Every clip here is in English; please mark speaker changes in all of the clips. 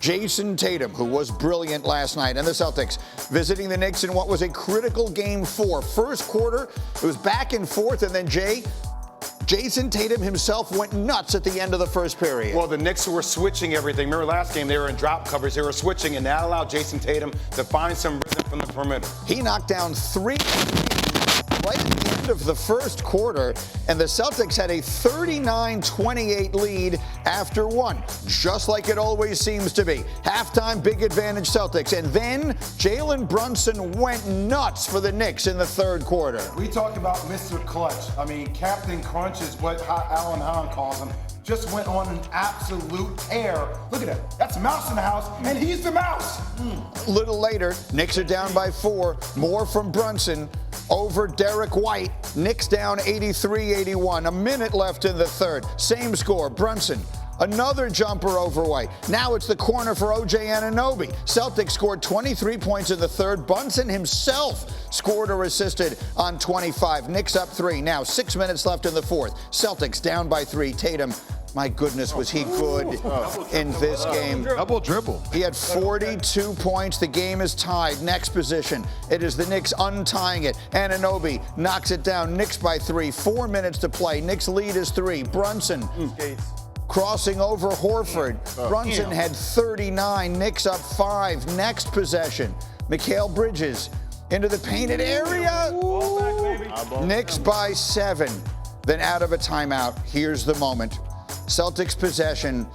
Speaker 1: Jayson Tatum, who was brilliant last night, and the Celtics visiting the Knicks in what was a critical Game 4. First quarter, it was back and forth, and then Jayson Tatum himself went nuts at the end of the first period.
Speaker 2: Well, the Knicks were switching everything. Remember last game, they were in drop coverage. They were switching, and that allowed Jayson Tatum to find some rhythm from the perimeter.
Speaker 1: He knocked down 3 right at the end of the first quarter, and the Celtics had a 39-28 lead after one, just like it always seems to be. Halftime, big advantage Celtics, and then Jalen Brunson went nuts for the Knicks in the third quarter.
Speaker 3: We talked about Mr. Clutch. I mean, Captain Crunch is what Hahn calls him. Just went on an absolute tear. Look at that. That's a mouse in the house, and he's the mouse.
Speaker 1: A little later, Knicks are down by 4. More from Brunson over Derek White. Knicks down 83-81. A minute left in the third. Same score. Brunson, another jumper over White. Now it's the corner for OJ Anunoby. Celtics scored 23 points in the third. Brunson himself scored or assisted on 25. Knicks up 3. Now 6 minutes left in the fourth. Celtics down by 3. Tatum, my goodness, was he good in this game.
Speaker 4: Double dribble.
Speaker 1: He had 42 points. The game is tied. Next position. It is the Knicks untying it. Anunoby knocks it down. Knicks by 3. 4 minutes to play. Knicks lead is 3. Brunson crossing over Horford. Brunson had 39. Knicks up 5. Next possession. Mikal Bridges into the painted area. Knicks by 7. Then out of a timeout. Here's the moment. Celtics possession.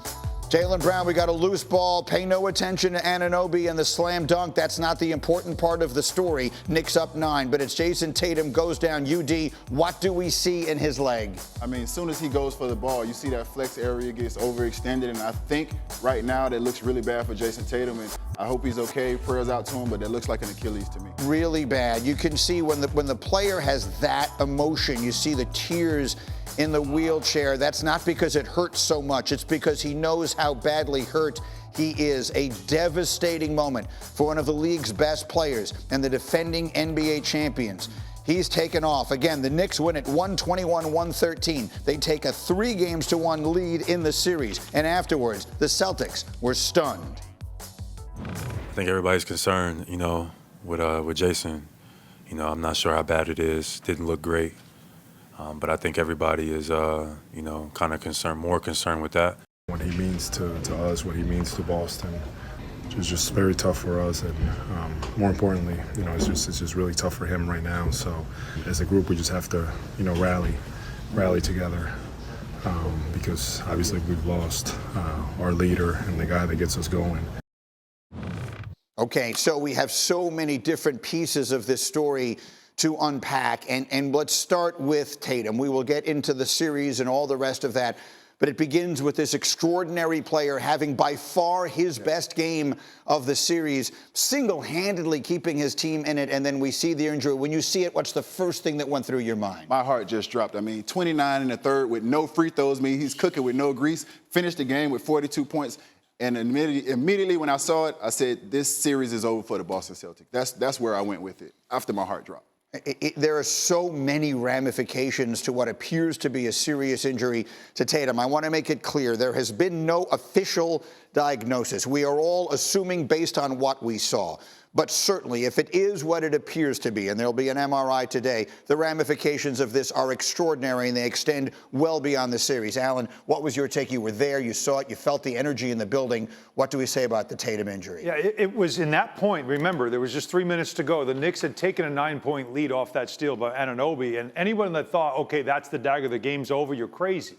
Speaker 1: Jaylen Brown, we got a loose ball. Pay no attention to Anunoby and the slam dunk. That's not the important part of the story. Knicks up 9, but it's Jayson Tatum goes down. UD, what do we see in his leg?
Speaker 4: I mean, as soon as he goes for the ball, you see that flex area gets overextended, and I think right now that looks really bad for Jayson Tatum, and I hope he's okay. Prayers out to him, but that looks like an Achilles to me.
Speaker 1: Really bad. You can see when the player has that emotion, you see the tears in the wheelchair. That's not because it hurts so much. It's because he knows how badly hurt he is. A devastating moment for one of the league's best players and the defending NBA champions. He's taken off. Again, the Knicks win at 121-113. They take a 3-1 lead in the series. And afterwards, the Celtics were stunned.
Speaker 5: I think everybody's concerned, with Jayson. I'm not sure how bad it is. Didn't look great. But I think everybody is, kind of more concerned with that.
Speaker 6: What he means to us, what he means to Boston, it's just very tough for us, and more importantly, it's just really tough for him right now. So, as a group, we just have to, rally together, because obviously we've lost our leader and the guy that gets us going.
Speaker 1: Okay, so we have so many different pieces of this story to unpack, and let's start with Tatum. We will get into the series and all the rest of that, but it begins with this extraordinary player having by far his best game of the series, single-handedly keeping his team in it, and then we see the injury. When you see it, what's the first thing that went through your mind?
Speaker 4: My heart just dropped. I mean, 29 in the third with no free throws. I mean, he's cooking with no grease. Finished the game with 42 points. And immediately when I saw it, I said, this series is over for the Boston Celtics. That's where I went with it, after my heart dropped.
Speaker 1: There are so many ramifications to what appears to be a serious injury to Tatum. I want to make it clear, there has been no official diagnosis. We are all assuming based on what we saw. But certainly, if it is what it appears to be, and there'll be an MRI today, the ramifications of this are extraordinary, and they extend well beyond the series. Alan, what was your take? You were there, you saw it, you felt the energy in the building. What do we say about the Tatum injury?
Speaker 7: Yeah, it was in that point, remember, there was just 3 minutes to go. The Knicks had taken a 9-point lead off that steal by Anunoby, and anyone that thought, okay, that's the dagger, the game's over, you're crazy.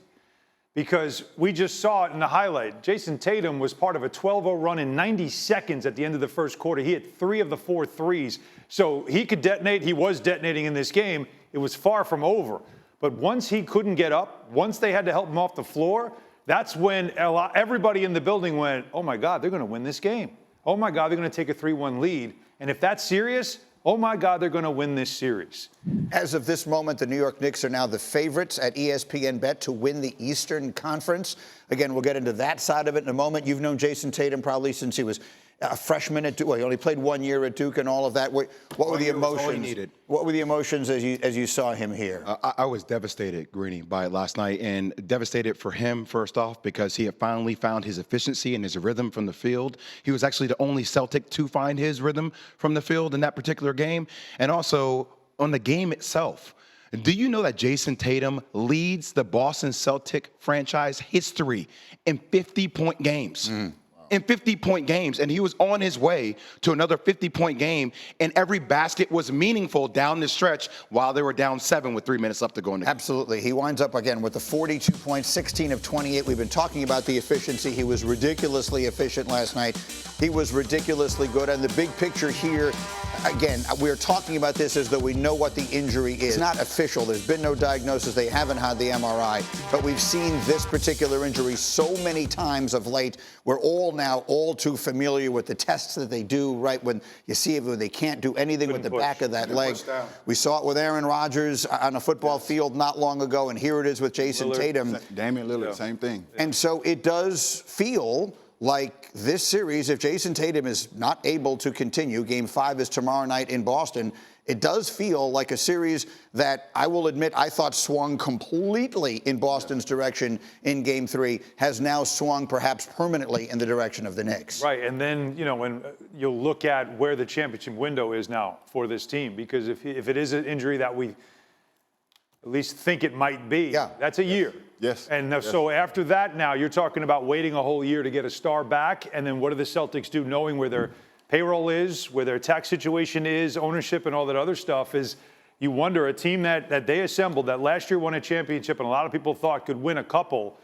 Speaker 7: Because we just saw it in the highlight. Jayson Tatum was part of a 12-0 run in 90 seconds at the end of the first quarter. He hit 3 of the 4 threes. So he could detonate. He was detonating in this game. It was far from over. But once he couldn't get up, once they had to help him off the floor, that's when everybody in the building went, oh, my God, they're going to win this game. Oh, my God, they're going to take a 3-1 lead. And if that's serious, oh, my God, they're going to win this series.
Speaker 1: As of this moment, the New York Knicks are now the favorites at ESPN Bet to win the Eastern Conference. Again, we'll get into that side of it in a moment. You've known Jayson Tatum probably since he was a freshman at Duke. Well, he only played 1 year at Duke and all of that. What were the emotions? What were the emotions as you saw him here?
Speaker 8: I was devastated, Greeny, by it last night, and devastated for him, first off, because he had finally found his efficiency and his rhythm from the field. He was actually the only Celtic to find his rhythm from the field in that particular game. And also, on the game itself, do you know that Jayson Tatum leads the Boston Celtic franchise history in 50-point games? In 50-point games, and he was on his way to another 50-point game, and every basket was meaningful down the stretch while they were down 7 with 3 minutes left to go in the game.
Speaker 1: Absolutely. He winds up again with the 42 points, 16 of 28. We've been talking about the efficiency. He was ridiculously efficient last night. He was ridiculously good. And the big picture here, again, we're talking about this as though we know what the injury is. It's not official. There's been no diagnosis. They haven't had the MRI. But we've seen this particular injury so many times of late. We're all now all too familiar with the tests that they do, right, when you see it, when they can't do anything with the back of that leg. We saw it with Aaron Rodgers on a football field not long ago, and here it is with Jayson Tatum.
Speaker 4: Damian Lillard, same thing.
Speaker 1: And so it does feel like this series, if Jayson Tatum is not able to continue, Game 5 is tomorrow night in Boston, it does feel like a series that I will admit I thought swung completely in Boston's direction in Game 3, has now swung perhaps permanently in the direction of the Knicks.
Speaker 7: Right, and then, when you'll look at where the championship window is now for this team, because if it is an injury that we at least think it might be, that's a year.
Speaker 4: Yes.
Speaker 7: And so after that now, you're talking about waiting a whole year to get a star back, and then what do the Celtics do knowing where their payroll is, where their tax situation is, ownership and all that other stuff is. You wonder, a team that they assembled that last year won a championship and a lot of people thought could win a couple,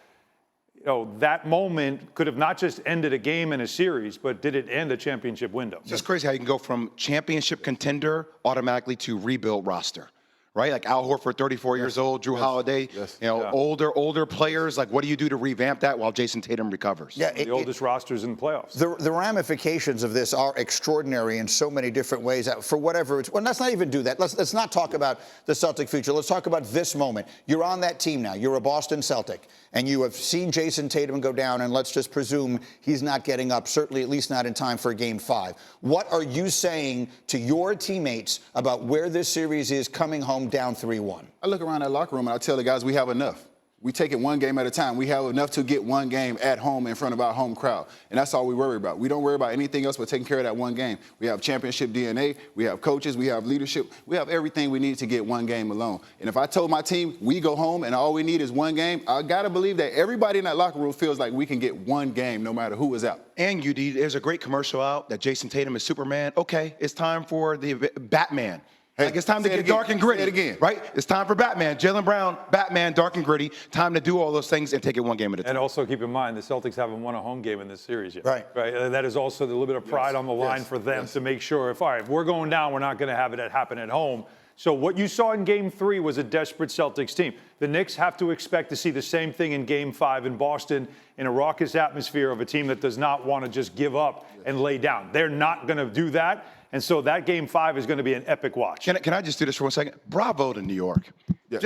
Speaker 7: that moment could have not just ended a game in a series, but did it end a championship window?
Speaker 8: It's just crazy how you can go from championship contender automatically to rebuild roster. Right, like Al Horford, 34 years old, Drew Holiday, older players. Like, what do you do to revamp that while Jayson Tatum recovers?
Speaker 1: Yeah,
Speaker 7: the oldest rosters in the playoffs.
Speaker 1: The ramifications of this are extraordinary in so many different ways. For whatever it's, well, let's not even do that. Let's not talk about the Celtic future. Let's talk about this moment. You're on that team now. You're a Boston Celtic, and you have seen Jayson Tatum go down. And let's just presume he's not getting up. Certainly, at least not in time for Game 5. What are you saying to your teammates about where this series is coming home down 3-1?
Speaker 4: I look around that locker room and I tell the guys we have enough. We take it one game at a time. We have enough to get one game at home in front of our home crowd. And that's all we worry about. We don't worry about anything else but taking care of that one game. We have championship DNA. We have coaches. We have leadership. We have everything we need to get one game alone. And if I told my team we go home and all we need is one game, I got to believe that everybody in that locker room feels like we can get one game no matter who is out.
Speaker 8: And UD, there's a great commercial out that Jayson Tatum is Superman. Okay, it's time for the Batman. Like, it's time to get dark and gritty.
Speaker 4: Say it again.
Speaker 8: Right? It's time for Batman. Jaylen Brown, Batman, dark and gritty. Time to do all those things and take it one game at a time.
Speaker 7: And also keep in mind, the Celtics haven't won a home game in this series yet.
Speaker 1: Right.
Speaker 7: And that is also a little bit of pride on the line for them to make sure if we're going down, we're not going to have it happen at home. So what you saw in Game 3 was a desperate Celtics team. The Knicks have to expect to see the same thing in Game 5 in Boston, in a raucous atmosphere of a team that does not want to just give up and lay down. They're not going to do that. And so that Game 5 is going to be an epic watch.
Speaker 8: Can I just do this for 1 second? Bravo to New York. Yeah.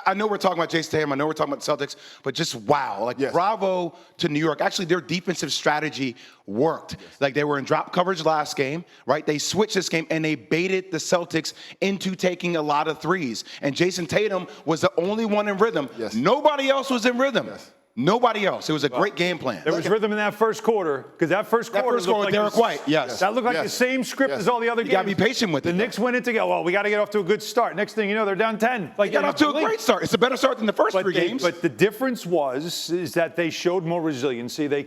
Speaker 8: I know we're talking about Jayson Tatum. I know we're talking about the Celtics, but just wow. Bravo to New York. Actually, their defensive strategy worked. Like, they were in drop coverage last game, right? They switched this game, and they baited the Celtics into taking a lot of threes. And Jayson Tatum was the only one in rhythm. Nobody else was in rhythm. Nobody else. It was a great game plan.
Speaker 7: There was rhythm in that first quarter, because that first quarter looked like
Speaker 8: Derek White. Yes.
Speaker 7: That looked like the same script as all the other games.
Speaker 8: You got to be patient with it.
Speaker 7: The Knicks went in to go, well, we got to get off to a good start. Next thing you know, they're down 10.
Speaker 8: They got off to a great start. It's a better start than the first 3 games.
Speaker 7: But the difference is that they showed more resiliency. They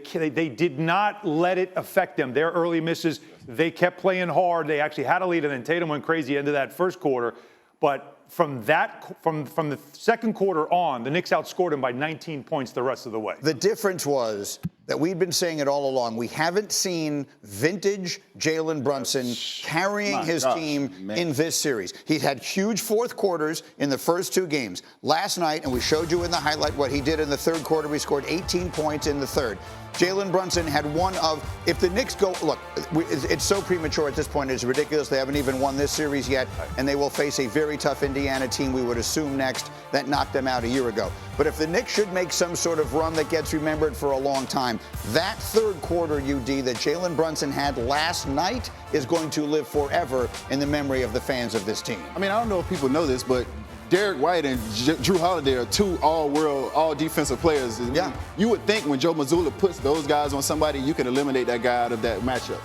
Speaker 7: did not let it affect them. Their early misses, they kept playing hard. They actually had a lead, and then Tatum went crazy into that first quarter. But from the second quarter on, the Knicks outscored them by 19 points the rest of the way.
Speaker 1: The difference was that we've been saying it all along. We haven't seen vintage Jalen Brunson carrying his team in this series. He's had huge fourth quarters in the first 2 games. Last night, and we showed you in the highlight what he did in the third quarter, we scored 18 points in the third. Jalen Brunson had one of, if the Knicks go, look, it's so premature at this point, it's ridiculous. They haven't even won this series yet, and they will face a very tough Indiana team, we would assume, next, that knocked them out a year ago. But if the Knicks should make some sort of run that gets remembered for a long time, time. That third quarter, UD, that Jalen Brunson had last night is going to live forever in the memory of the fans of this team.
Speaker 4: I mean, I don't know if people know this, but Derek White and Drew Holiday are two all-world, all-defensive players.
Speaker 1: Yeah.
Speaker 4: You would think when Joe Mazzulla puts those guys on somebody, you can eliminate that guy out of that matchup.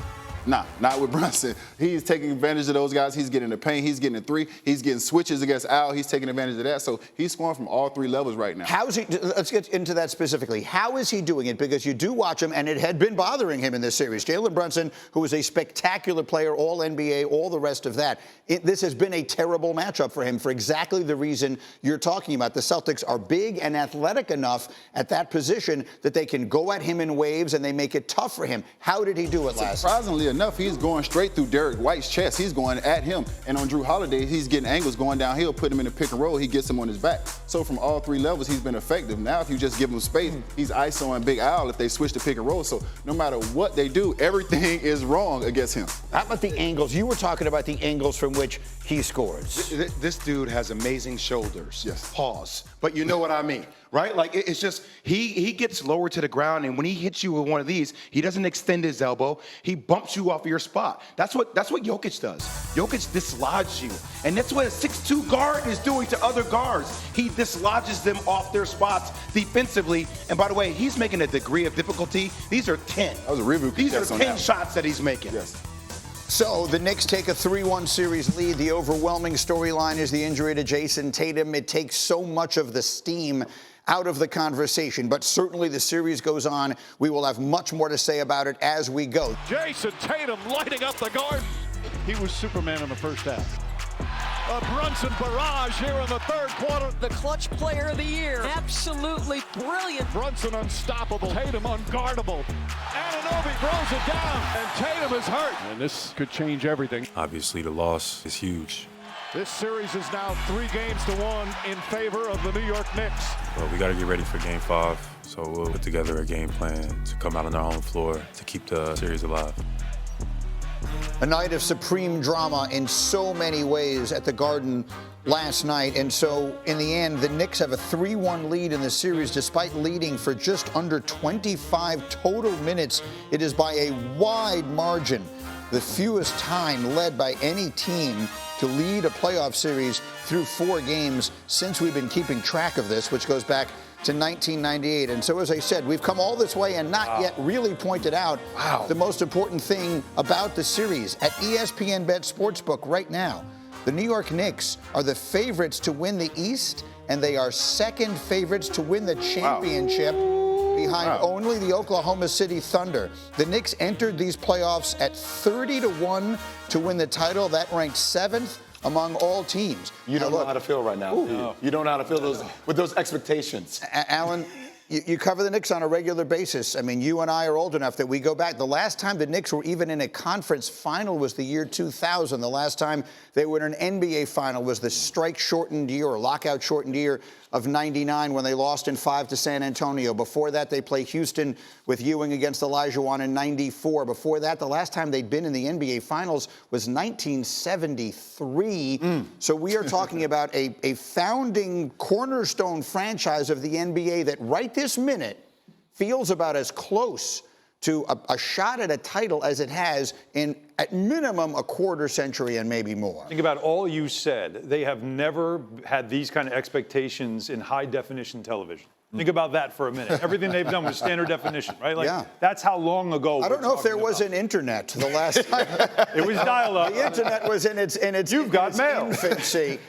Speaker 4: Nah, not with Brunson. He's taking advantage of those guys. He's getting the paint. He's getting the three. He's getting switches against Al. He's taking advantage of that. So he's scoring from all three levels right now.
Speaker 1: How's he? Let's get into that specifically. How is he doing it? Because you do watch him, and it had been bothering him in this series. Jalen Brunson, who is a spectacular player, all NBA, all the rest of that. This has been a terrible matchup for him for exactly the reason you're talking about. The Celtics are big and athletic enough at that position that they can go at him in waves, and they make it tough for him. How did he do it last night?
Speaker 4: Surprisingly enough, he's going straight through Derek White's chest. He's going at him. And on Drew Holiday, he's getting angles going downhill, put him in a pick and roll. He gets him on his back. So from all three levels, he's been effective. Now, if you just give him space, he's ISOing Big Al if they switch to pick and roll. So no matter what they do, everything is wrong against him.
Speaker 1: How about the angles? You were talking about the angles from which he scores.
Speaker 8: This dude has amazing shoulders.
Speaker 4: Yes.
Speaker 8: Pause. But you know what I mean, right? Like, it's just, he gets lower to the ground, and when he hits you with one of these, he doesn't extend his elbow. He bumps you off of your spot. That's what Jokic does. Jokic dislodges you. And that's what a 6'2 guard is doing to other guards. He dislodges them off their spots defensively. And by the way, he's making a degree of difficulty. These are 10.
Speaker 4: That was a review.
Speaker 8: These are 10 shots that he's making.
Speaker 4: Yes.
Speaker 1: So the Knicks take a 3-1 series lead. The overwhelming storyline is the injury to Jayson Tatum. It takes so much of the steam out of the conversation, but certainly the series goes on. We will have much more to say about it as we go.
Speaker 9: Jayson Tatum lighting up the guard. He was Superman in the first half. A Brunson barrage here in the third quarter.
Speaker 10: The clutch player of the year. Absolutely brilliant.
Speaker 9: Brunson unstoppable. Tatum unguardable. Anunoby throws it down, and Tatum is hurt. And this could change everything.
Speaker 5: Obviously, the loss is huge.
Speaker 9: This series is now 3-1 in favor of the New York Knicks.
Speaker 5: But we got to get ready for Game 5, so we'll put together a game plan to come out on our home floor to keep the series alive.
Speaker 1: A night of supreme drama in so many ways at the Garden last night. And so, in the end, the Knicks have a 3-1 lead in the series despite leading for just under 25 total minutes. It is by a wide margin the fewest time led by any team to lead a playoff series through 4 games since we've been keeping track of this, which goes back to 1998. And so, as I said, we've come all this way and not yet really pointed out the most important thing about the series. At ESPN Bet Sportsbook right now, the New York Knicks are the favorites to win the East, and they are second favorites to win the championship behind only the Oklahoma City Thunder. The Knicks entered these playoffs at 30-1 to win the title. That ranked 7th among all teams.
Speaker 2: You don't know how to feel right now. You don't know how to feel with those expectations.
Speaker 1: Alan, you cover the Knicks on a regular basis. I mean, you and I are old enough that we go back. The last time the Knicks were even in a conference final was the year 2000. The last time they were in an NBA final was the strike-shortened year or lockout-shortened year of 99 when they lost in 5 to San Antonio. Before that, they played Houston with Ewing against Olajuwon in 94. Before that, the last time they'd been in the NBA Finals was 1973. So we are talking about a founding cornerstone franchise of the NBA that right this minute feels about as close to a shot at a title as it has in, at minimum, a quarter century and maybe more.
Speaker 7: Think about all you said. They have never had these kind of expectations in high-definition television. Think about that for a minute. Everything they've done was standard definition, right? Like, that's how long ago.
Speaker 1: I don't know if there was an internet the last time.
Speaker 7: It was dial-up.
Speaker 1: The internet was in its
Speaker 7: You've got mail.
Speaker 1: Infancy.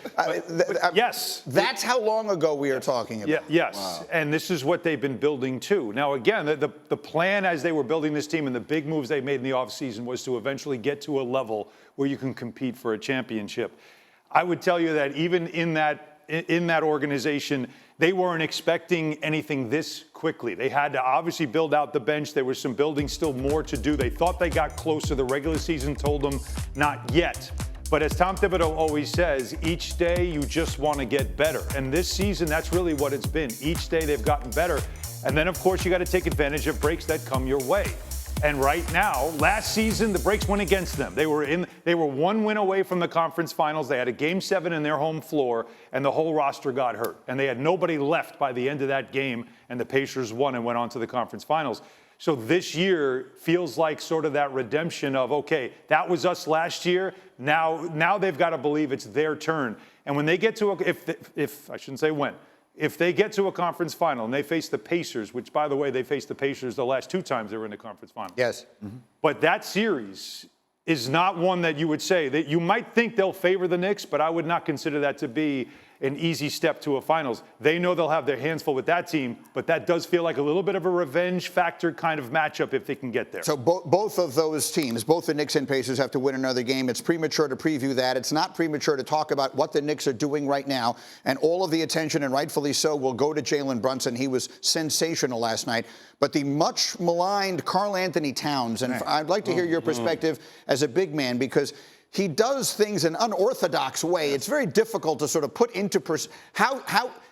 Speaker 7: Yes.
Speaker 1: That's how long ago we are talking about.
Speaker 7: Yes. Wow. And this is what they've been building to. Now, again, the plan as they were building this team and the big moves they made in the offseason was to eventually get to a level where you can compete for a championship. I would tell you that even in that organization, they weren't expecting anything this quickly. They had to obviously build out the bench. There was some building still more to do. They thought they got closer. The regular season told them not yet. But as Tom Thibodeau always says, each day you just want to get better. And this season, that's really what it's been. Each day they've gotten better. And then, of course, you got to take advantage of breaks that come your way. And right now, last season, the breaks went against them. They were 1 win away from the conference finals. They had a Game 7 in their home floor, and the whole roster got hurt. And they had nobody left by the end of that game, and the Pacers won and went on to the conference finals. So this year feels like sort of that redemption of, okay, that was us last year. Now they've got to believe it's their turn. And when they get to if I shouldn't say when, if they get to a conference final and they face the Pacers, which, by the way, they faced the Pacers the last 2 times they were in the conference final.
Speaker 1: Yes.
Speaker 7: But that series is not one that you would say that you might think they'll favor the Knicks, but I would not consider that to be an easy step to a finals. They know they'll have their hands full with that team, but that does feel like a little bit of a revenge factor kind of matchup if they can get there.
Speaker 1: So both of those teams, both the Knicks and Pacers, have to win another game. It's premature to preview that. It's not premature to talk about what the Knicks are doing right now. And all of the attention, and rightfully so, will go to Jalen Brunson. He was sensational last night. But the much maligned Karl Anthony-Towns, and I'd like to hear your perspective as a big man, because he does things in an unorthodox way. It's very difficult to sort of put into how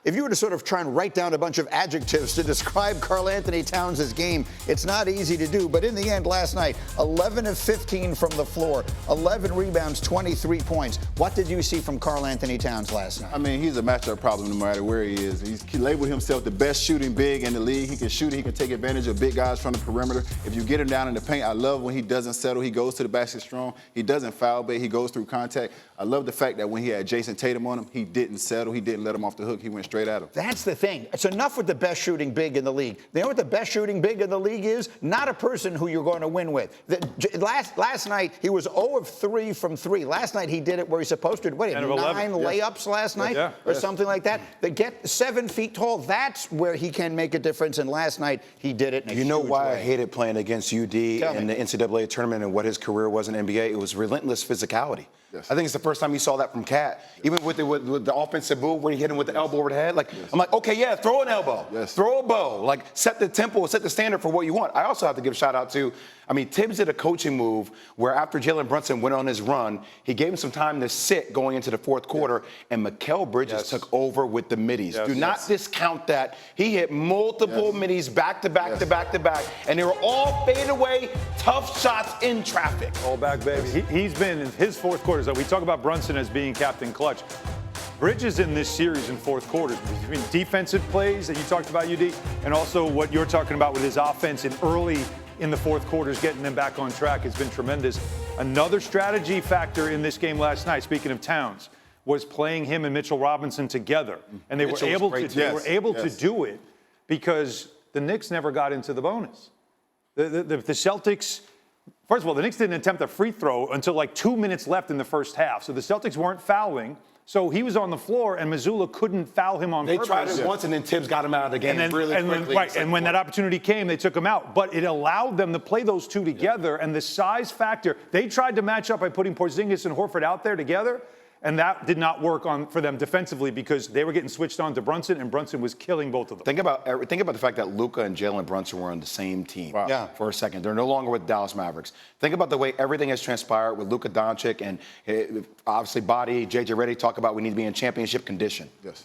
Speaker 1: if you were to sort of try and write down a bunch of adjectives to describe Karl Anthony-Towns' game, it's not easy to do. But in the end, last night, 11 of 15 from the floor, 11 rebounds, 23 points. What did you see from Karl Anthony-Towns last night?
Speaker 4: I mean, he's a matchup problem no matter where he is. He labeled himself the best shooting big in the league. He can shoot it. He can take advantage of big guys from the perimeter. If you get him down in the paint, I love when he doesn't settle. He goes to the basket strong. He doesn't foul bait. He goes through contact. I love the fact that when he had Jayson Tatum on him, he didn't settle. He didn't let him off the hook. He went straight at him.
Speaker 1: That's the thing. It's enough with the best shooting big in the league. You know what the best shooting big in the league is? Not a person who you're going to win with. Last night, he was 0 of 3 from 3. Last night, he did it where he's supposed to. What, 9 layups last night or something like that? They get 7 feet tall. That's where he can make a difference. And last night, he did it in a huge way.
Speaker 8: You know why I hated playing against UD in the NCAA tournament and what his career was in the NBA? It was relentless physicality. Yes. I think it's the first time you saw that from Cat. Even with the offensive move where he hit him with the elbow over the head. Like, I'm like, okay, yeah, throw an elbow. Yes. Throw a bow. Like, set the tempo, set the standard for what you want. I also have to give a shout out to, Tibbs did a coaching move where after Jalen Brunson went on his run, he gave him some time to sit going into the fourth quarter, and Mikal Bridges took over with the middies. Do not discount that. He hit multiple middies back to back to back to back, and they were all fadeaway, tough shots in traffic.
Speaker 7: All back, baby. He's been in his fourth quarters. We talk about Brunson as being captain clutch. Bridges in this series in fourth quarters, between defensive plays that you talked about, UD, and also what you're talking about with his offense and early in the fourth quarters, getting them back on track, has been tremendous. Another strategy factor in this game last night, speaking of Towns, was playing him and Mitchell Robinson together. And they were able to do it because the Knicks never got into the bonus. The Celtics, first of all, the Knicks didn't attempt a free throw until like 2 minutes left in the first half. So the Celtics weren't fouling. So he was on the floor, and Missoula couldn't foul him on purpose.
Speaker 8: They tried it once, and then Tibbs got him out of the game really quickly.
Speaker 7: And when that opportunity came, they took him out. But it allowed them to play those two together, and the size factor, they tried to match up by putting Porzingis and Horford out there together, and that did not work for them defensively because they were getting switched on to Brunson, and Brunson was killing both of them.
Speaker 8: Think about the fact that Luka and Jalen Brunson were on the same team for a second. They're no longer with Dallas Mavericks. Think about the way everything has transpired with Luka Doncic and obviously Body, JJ Redick talk about we need to be in championship condition. Yes.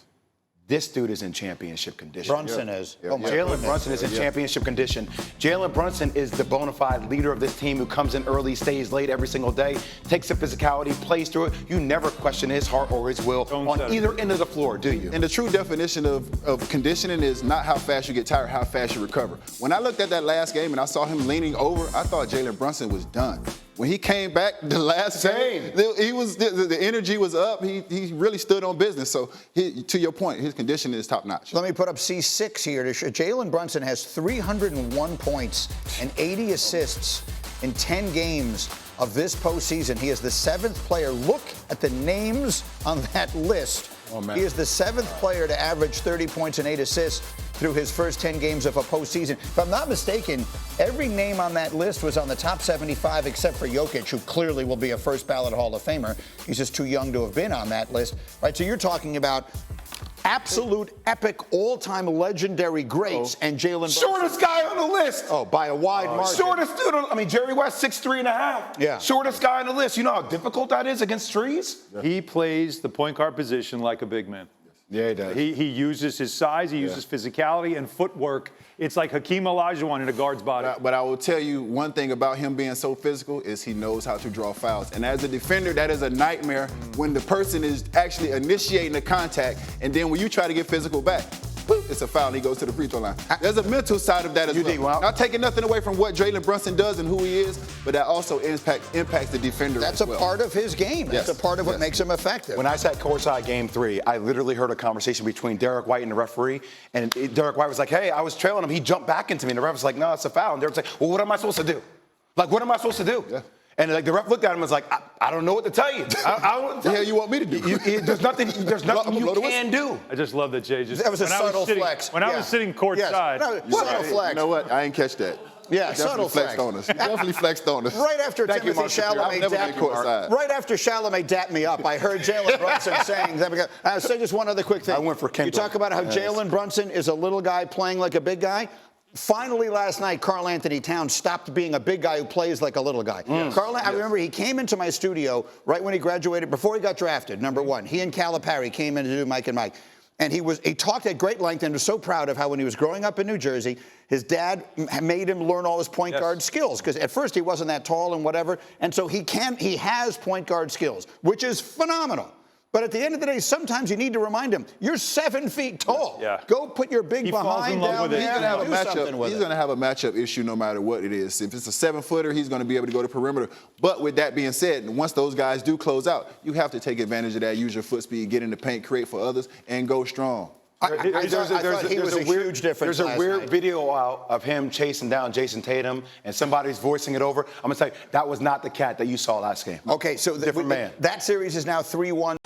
Speaker 8: This dude is in championship condition.
Speaker 1: Brunson is.
Speaker 8: Jalen Brunson is in championship condition. Jalen Brunson is the bona fide leader of this team who comes in early, stays late every single day, takes the physicality, plays through it. You never question his heart or his will on either end of the floor, do you?
Speaker 4: And the true definition of conditioning is not how fast you get tired, how fast you recover. When I looked at that last game and I saw him leaning over, I thought Jalen Brunson was done. When he came back the last game, he was the energy was up. He really stood on business. So to your point, his conditioning is top notch.
Speaker 1: Let me put up C6 here. Jalen Brunson has 301 points and 80 assists in 10 games of this postseason. He is the 7th player. Look at the names on that list. Oh, man. He is the 7th player to average 30 points and 8 assists through his first 10 games of a postseason. If I'm not mistaken, every name on that list was on the top 75 except for Jokic, who clearly will be a first ballot Hall of Famer. He's just too young to have been on that list. Right, so you're talking about absolute epic, all-time legendary greats and Jalen Brunson.
Speaker 8: Shortest guy on the list.
Speaker 1: Oh, by a wide margin.
Speaker 8: Shortest dude. Jerry West, 6'3.5".
Speaker 1: Yeah.
Speaker 8: Shortest guy on the list. You know how difficult that is against trees?
Speaker 7: Yeah. He plays the point guard position like a big man.
Speaker 8: Yeah, he does.
Speaker 7: He uses his size, he uses physicality and footwork. It's like Hakeem Olajuwon in a guard's body.
Speaker 4: But I will tell you one thing about him being so physical is he knows how to draw fouls. And as a defender, that is a nightmare when the person is actually initiating the contact, and then when you try to get physical back, boop, it's a foul, and he goes to the free throw line. There's a mental side of that as well.
Speaker 2: Well,
Speaker 4: Not taking nothing away from what Jalen Brunson does and who he is, but that also impacts the defender
Speaker 1: That's
Speaker 4: as
Speaker 1: a
Speaker 4: well.
Speaker 1: part of his game. That's a part of what makes him effective.
Speaker 2: When I sat courtside game 3, I literally heard a conversation between Derek White and the referee. And Derek White was like, hey, I was trailing him. He jumped back into me. And the ref was like, no, it's a foul. And Derek was like, well, what am I supposed to do? Like, what am I supposed to do?
Speaker 4: Yeah.
Speaker 2: And like the ref looked at him and was like, I don't know what to tell you. I don't know what to
Speaker 4: What the
Speaker 2: tell
Speaker 4: hell you want me to do?
Speaker 2: There's nothing you can do.
Speaker 7: I just love that Jay just.
Speaker 1: That was a subtle flex.
Speaker 7: When I was sitting courtside.
Speaker 1: Subtle flex.
Speaker 4: You know what? I ain't catch that.
Speaker 1: Yeah,
Speaker 4: He
Speaker 1: subtle
Speaker 4: definitely flexed
Speaker 1: flex.
Speaker 4: on us. He definitely flexed on us.
Speaker 1: Right after
Speaker 4: Thank you,
Speaker 1: Timothy
Speaker 4: Mark Shapiro. I've
Speaker 1: Chalamet
Speaker 4: never been courtside.
Speaker 1: right after Chalamet dapped me up, I heard Jalen Brunson saying that. I'll say just one other quick thing.
Speaker 2: I went for Kendall.
Speaker 1: You talk about how Jalen Brunson is a little guy playing like a big guy. Finally, last night, Karl Anthony-Towns stopped being a big guy who plays like a little guy. I remember he came into my studio right when he graduated, before he got drafted, number 1. He and Calipari came in to do Mike and Mike. And he talked at great length and was so proud of how when he was growing up in New Jersey, his dad made him learn all his point guard skills. Because at first he wasn't that tall and whatever. And so he has point guard skills, which is phenomenal. But at the end of the day, sometimes you need to remind him, you're 7 feet tall.
Speaker 7: Yeah.
Speaker 1: Go put your big behind down there
Speaker 4: He's going to have a
Speaker 1: matchup.
Speaker 4: He's going to have a matchup issue no matter what it is. If it's a 7-footer, he's going to be able to go to perimeter. But with that being said, once those guys do close out, you have to take advantage of that, use your foot speed, get in the paint, create for others, and go strong.
Speaker 1: I thought he was a huge difference.
Speaker 2: There's a weird
Speaker 1: night.
Speaker 2: video out of him chasing down Jayson Tatum, and somebody's voicing it over. I'm going to tell you, that was not the cat that you saw last game.
Speaker 1: Okay, so
Speaker 2: different man.
Speaker 1: That series is now 3-1.